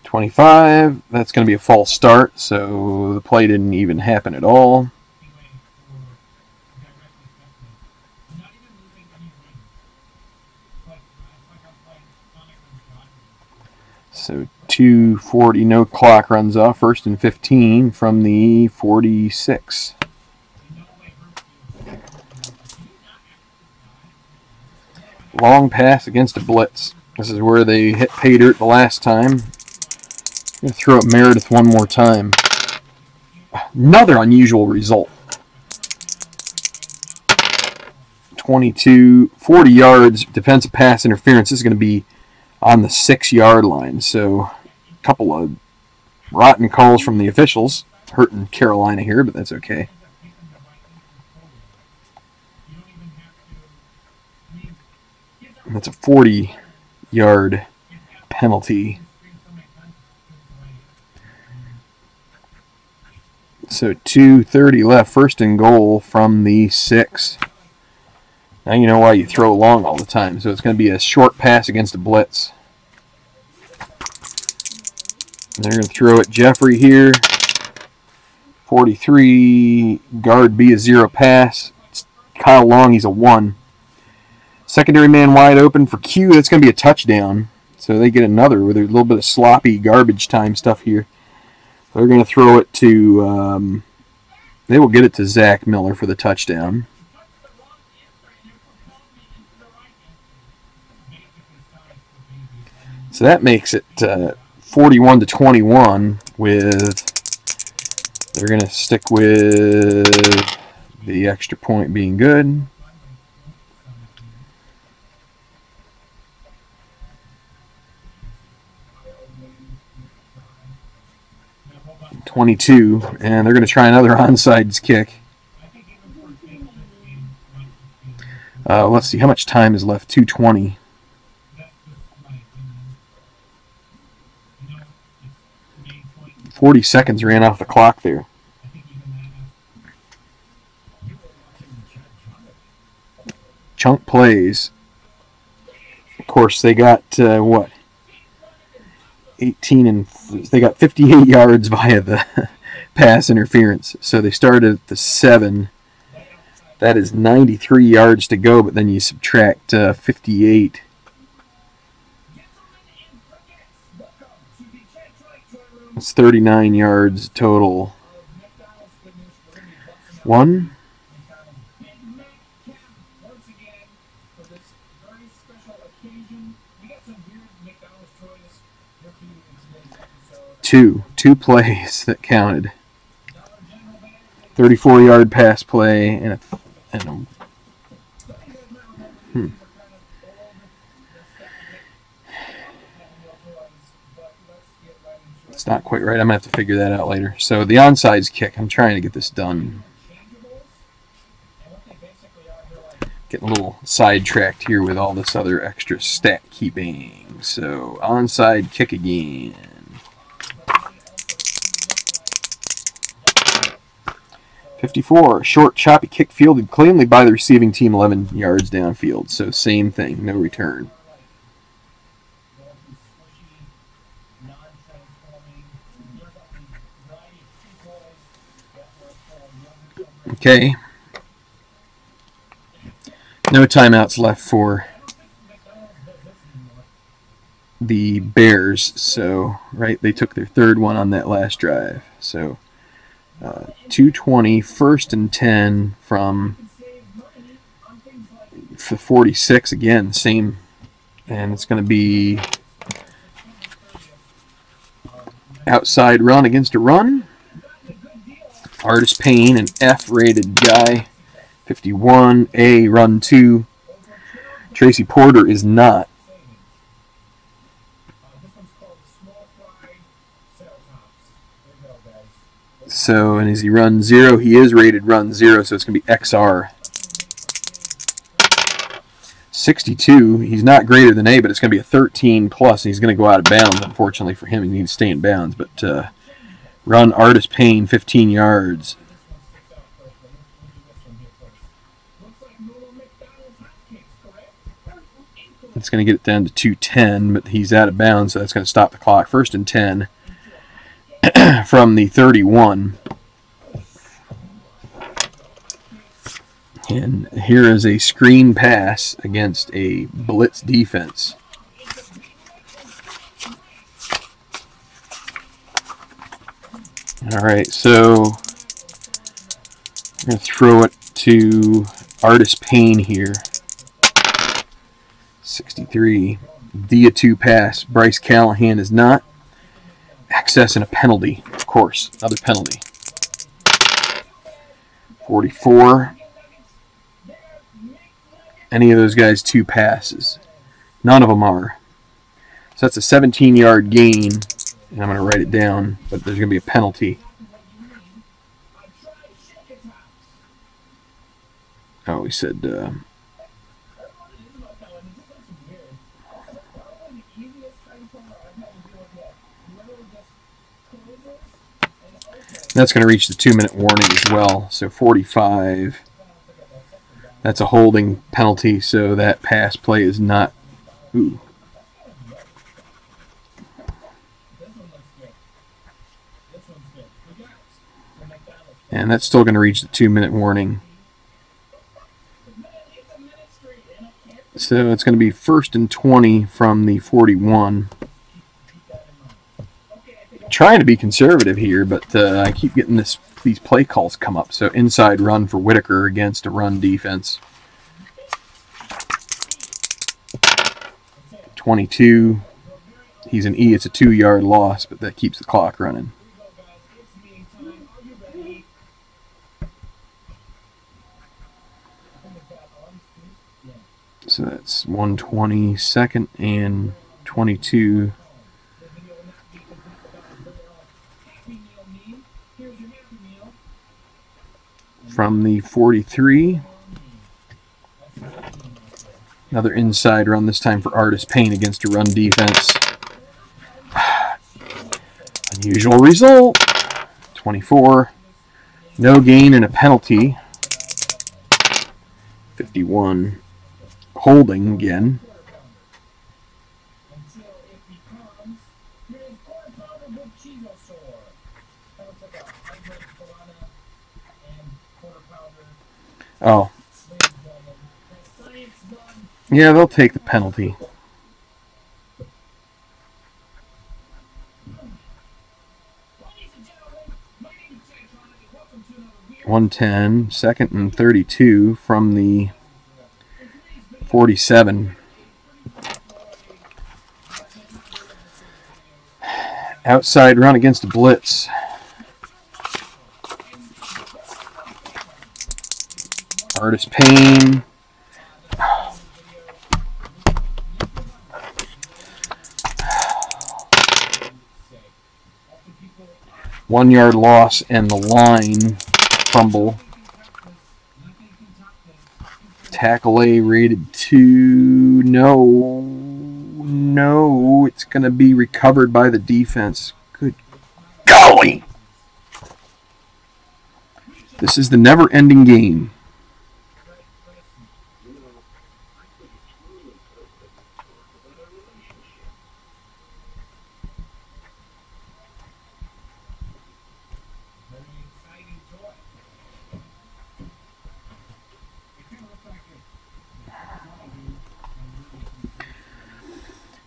.25, that's going to be a false start, so the play didn't even happen at all. So 2:40, no clock runs off. 1st and 15 from the 46. Long pass against a blitz. This is where they hit pay dirt the last time. I'm going to throw at Meredith one more time. Another unusual result. 22, 40 yards, defensive pass interference. This is going to be on the 6-yard line. So a couple of rotten calls from the officials. Hurting Carolina here, but that's okay. That's a 40-yard penalty. So 2:30 left, 1st and goal from the 6. Now you know why you throw long all the time. So it's going to be a short pass against a blitz. They're going to throw at Jeffrey here. 43, guard B, a 0 pass. It's Kyle Long, he's a 1. Secondary man wide open for Q. That's going to be a touchdown. So they get another with a little bit of sloppy garbage time stuff here. They're going to throw it to, they will get it to Zach Miller for the touchdown. So that makes it 41-21 with, they're going to stick with the extra point being good. .22, and they're going to try another onside kick. Let's see, how much time is left? 2:20. .40 ran off the clock there. Chunk plays. Of course, they got, 18 and they got 58 yards via the pass interference. So they started at the 7. That is 93 yards to go, but then you subtract 58. It's 39 yards total. 1, Two plays that counted. 34-yard pass play and a It's not quite right. I'm going to have to figure that out later. So the onside kick, I'm trying to get this done. Getting a little sidetracked here with all this other extra stat keeping. So onside kick again. .54, short, choppy kick fielded cleanly by the receiving team 11 yards downfield. So same thing, no return. Okay. No timeouts left for the Bears. So, right, they took their third one on that last drive. So, 2:20, 1st and 10 from 46 again, same, and it's going to be outside run against a run. Artis Payne, an F-rated guy, 51, A, run 2. Tracy Porter is not. So, and as he runs 0, he is rated run 0, so it's going to be XR. 62, he's not greater than A, but it's going to be a 13 plus, and he's going to go out of bounds. Unfortunately for him, he needs to stay in bounds. But run Artis Payne, 15 yards. It's going to get it down to 2:10, but he's out of bounds, so that's going to stop the clock. 1st and 10 from the 31. And here is a screen pass against a blitz defense. All right, so I'm going to throw it to Artis Payne here. 63. Dia 2 pass. Bryce Callahan is not. Excess and a penalty, of course. Another penalty. 44. Any of those guys 2 passes. None of them are. So that's a 17-yard gain. And I'm going to write it down, but there's going to be a penalty. Oh, we said... that's going to reach the 2-minute warning as well. So 45. That's a holding penalty, so that pass play is not... Ooh. And that's still going to reach the 2-minute warning. So it's going to be 1st and 20 from the 41. Trying to be conservative here, but I keep getting these play calls come up. So inside run for Whitaker against a run defense. 22. He's an E. It's a 2-yard loss, but that keeps the clock running. So that's 120, 2nd and 22. From the 43. Another inside run, this time for Artis Payne against a run defense. Unusual result. 24. No gain and a penalty. 51. Holding again. Oh. Yeah, they'll take the penalty. .110, 2nd and 32 from the 47. Outside run against a blitz. Artist Payne. One-yard loss and the line fumble. Tackle A rated 2. No, it's going to be recovered by the defense. Good golly! This is the never-ending game.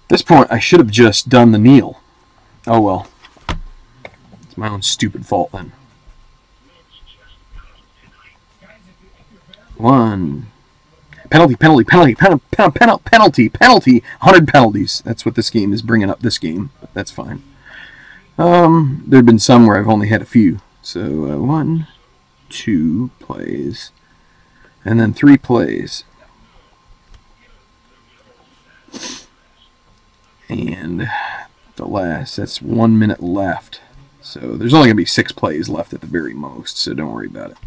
At this point, I should have just done the kneel. Oh well. It's my own stupid fault then. 1. Penalty. 100 penalties. That's what this game is bringing up this game. But that's fine. There have been some where I've only had a few. So 1, 2 plays. And then 3 plays. And the last, that's 1 minute left. So there's only going to be 6 plays left at the very most, so don't worry about it.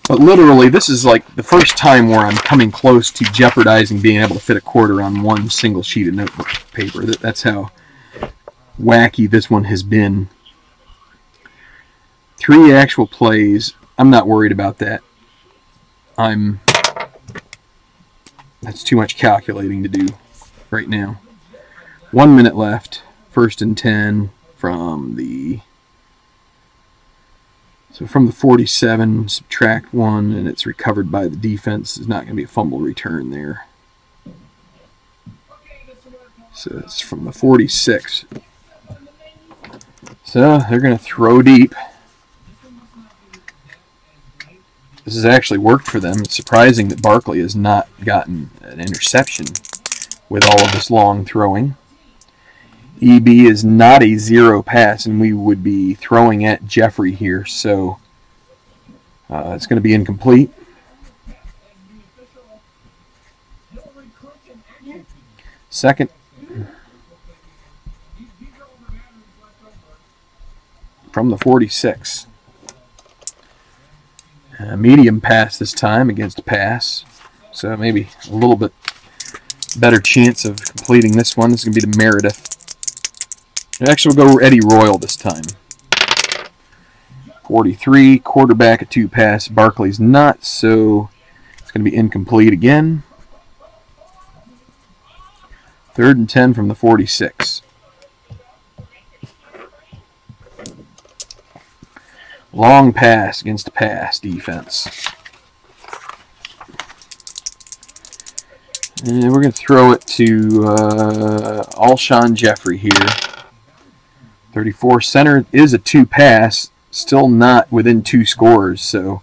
But literally, this is like the first time where I'm coming close to jeopardizing being able to fit a quarter on one single sheet of notebook paper. That's how wacky this one has been. 3 actual plays. I'm not worried about that. That's too much calculating to do right now. 1 minute left. 1st and 10 from the 47, subtract 1, and it's recovered by the defense. There's not going to be a fumble return there. So it's from the 46. So they're going to throw deep. This has actually worked for them. It's surprising that Barkley has not gotten an interception with all of this long throwing. EB is not a 0 pass, and we would be throwing at Jeffrey here, so it's going to be incomplete. Second. From the 46. Medium pass this time against pass, so maybe a little bit better chance of completing this one. This is going to be to Meredith. Actually, we'll go Eddie Royal this time. 43, quarterback, a 2 pass. Barkley's not, so it's going to be incomplete again. 3rd and 10 from the 46. Long pass against pass defense. And we're going to throw it to Alshon Jeffrey here. 34 center is a 2 pass, still not within 2 scores, so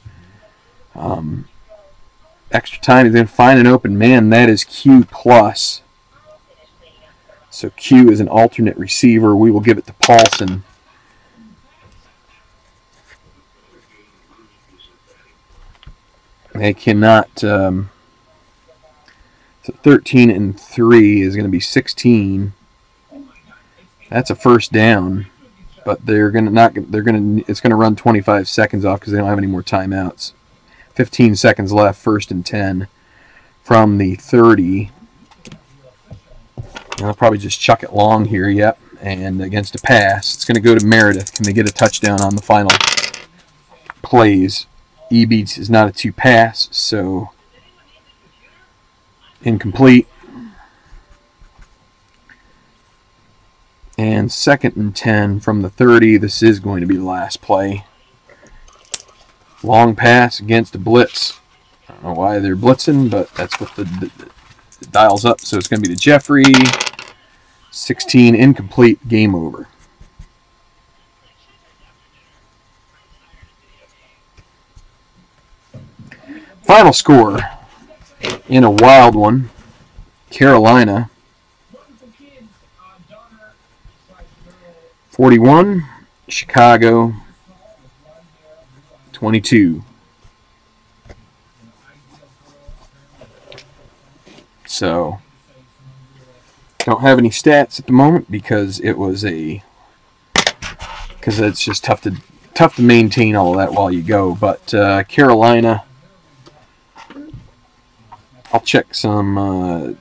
extra time is going to find an open man. That is Q plus. So Q is an alternate receiver. We will give it to Paulson. They cannot. So 13 and 3 is going to be 16. That's a first down, but they're going to not. They're going to. It's going to run 25 seconds off because they don't have any more timeouts. 15 seconds left. 1st and 10 from the 30. And they'll probably just chuck it long here. Yep, and against a pass, it's going to go to Meredith. Can they get a touchdown on the final plays? EB is not a 2 pass, so incomplete. And 2nd and 10 from the 30. This is going to be the last play. Long pass against a blitz. I don't know why they're blitzing, but that's what the dial's up. So it's going to be to Jeffrey. 16, incomplete, game over. Final score in a wild one. Carolina 41, Chicago 22. So, don't have any stats at the moment because it's just tough to maintain all of that while you go. But Carolina, I'll check some. I'm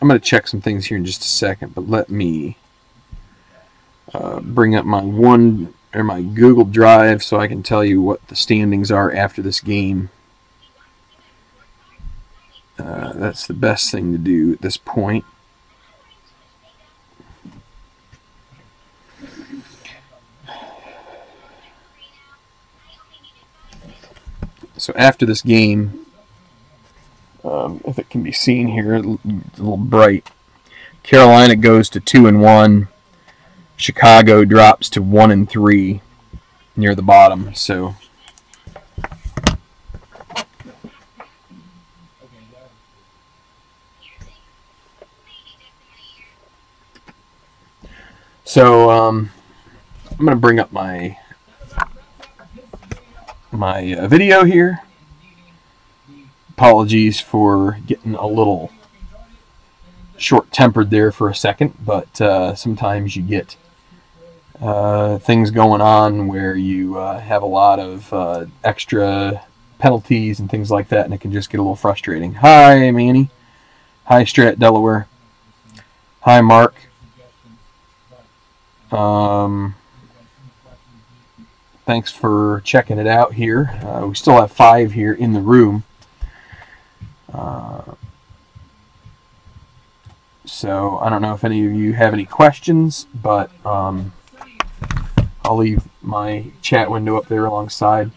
going to check some things here in just a second, but let me bring up my Google Drive so I can tell you what the standings are after this game. That's the best thing to do at this point. So after this game, if it can be seen here, it's a little bright. Carolina goes to 2-1. Chicago drops to 1-3 near the bottom. So I'm going to bring up my video here. Apologies for getting a little short-tempered there for a second, but sometimes you get things going on where you have a lot of extra penalties and things like that, and it can just get a little frustrating. Hi, Manny. Hi, Strat Delaware. Hi, Mark. Thanks for checking it out here. We still have 5 here in the room. So I don't know if any of you have any questions, but I'll leave my chat window up there alongside.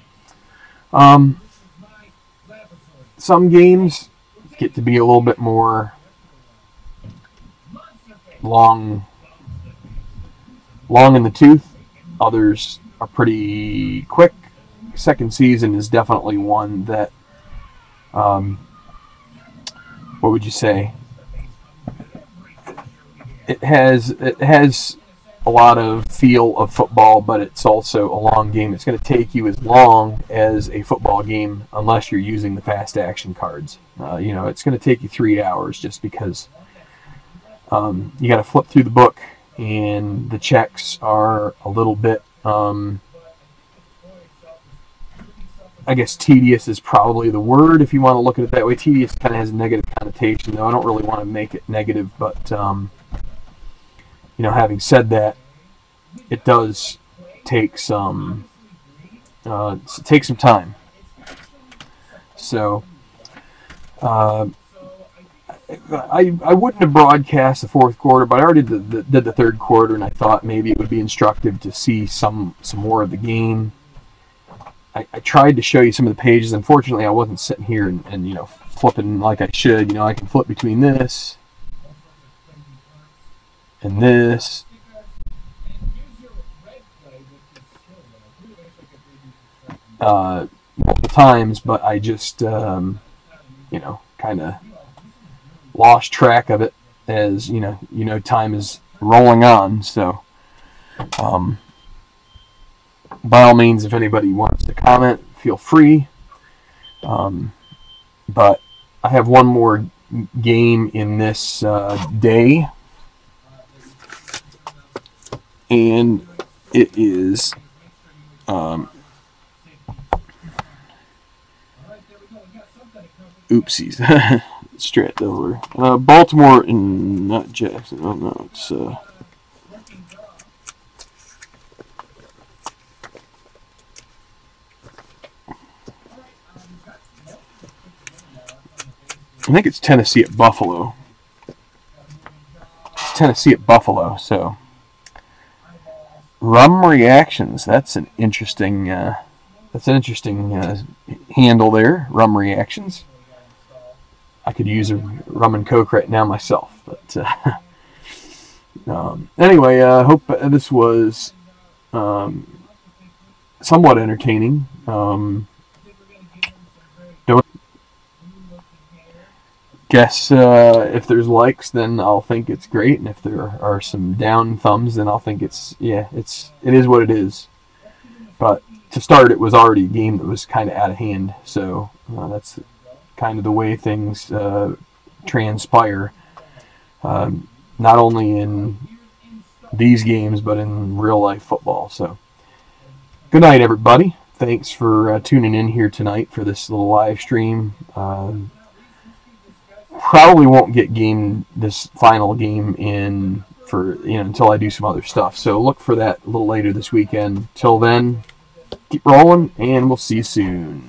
Some games get to be a little bit more long in the tooth. Others are pretty quick. Second season is definitely one that, what would you say? It has a lot of feel of football, but it's also a long game. It's going to take you as long as a football game unless you're using the fast action cards. It's going to take you 3 hours just because you got to flip through the book, and the checks are a little bit, I guess tedious is probably the word if you want to look at it that way. Tedious kind of has a negative connotation, though I don't really want to make it negative, but having said that, it does take some time. So I wouldn't have broadcast the fourth quarter, but I already did the third quarter, and I thought maybe it would be instructive to see some more of the game. I tried to show you some of the pages. Unfortunately, I wasn't sitting here and flipping like I should. I can flip between this and this. Multiple times, but I just kind of lost track of it as time is rolling on. So by all means, if anybody wants to comment, feel free. But I have one more game in this day, and it is oopsies. Strat over. Baltimore and not Jackson. Oh no, it's I think it's Tennessee at Buffalo. It's Tennessee at Buffalo. So Rum Reactions. That's an interesting. Handle there. Rum Reactions. I could use a rum and coke right now myself, but anyway, I hope this was somewhat entertaining. guess if there's likes, then I'll think it's great, and if there are some down thumbs, then I'll think it is what it is. But to start, it was already a game that was kind of out of hand, so that's kind of the way things transpire, not only in these games but in real life football. So, good night, everybody. Thanks for tuning in here tonight for this little live stream. Probably won't get this final game in for until I do some other stuff. So look for that a little later this weekend. Till then, keep rolling, and we'll see you soon.